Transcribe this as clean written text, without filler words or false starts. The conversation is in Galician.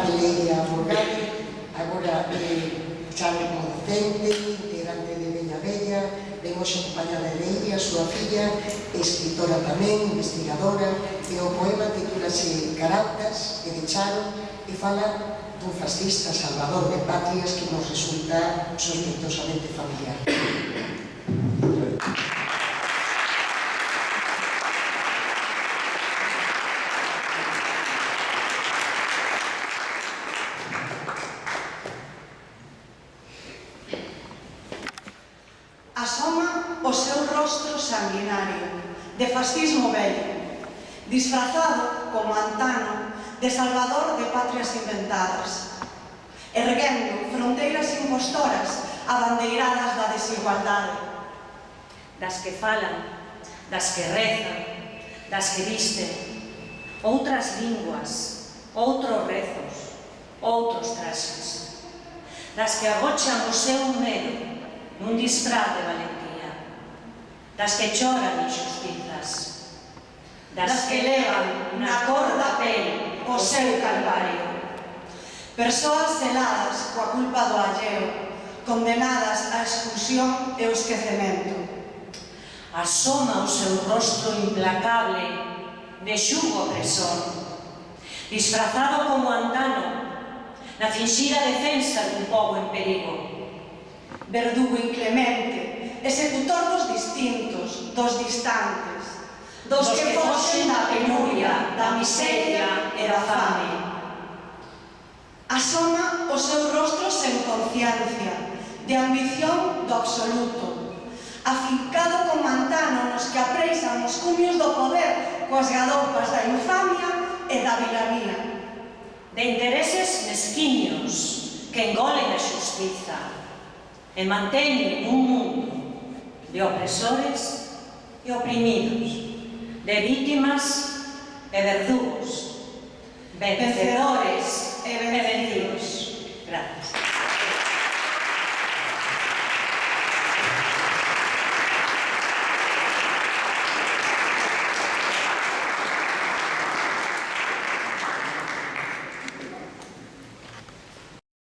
Leia Morgade, agora chame como docente, integrante de Veña Bella, ven hoxe acompañada de Leia, a súa filla, escritora tamén, investigadora, e o poema titúlase Carautas, e de Charo, e fala dun fascista salvador de patrias que nos resulta sospitosamente familiar. Asoma o seu rostro sanguinario, de fascismo vello, disfrazado, como antano, de salvador de patrias inventadas, erguendo fronteiras impostoras abandeiradas da desigualdade. Das que falan, das que rezan, das que visten, outras linguas, outros rezos, outros traxes, das que agochan o seu medo nun disfraz de valentía, das que choran injustizas, das que levan na cor da pel o seu calvario. Persoas celadas coa culpa do alleo, condenadas á exclusión e o esquecemento. Asoma o seu rostro implacable de xugo opresor, disfrazado como antano na finxida defensa dun pobo en perigo. Verdugo inclemente, executor dos distintos, dos distantes, dos que foxen da penuria, da miseria e da fame. Asoma o seu rostro sen conciencia, de ambición do absoluto, afincado como antano nos que apreisan os cumios do poder coas gadopas da infamia e da vilanía. De intereses mesquiños que engolen a xustiza e manteñen un mundo de opresores e oprimidos, de vítimas e verdugos, vencedores e vencidos. Gracias.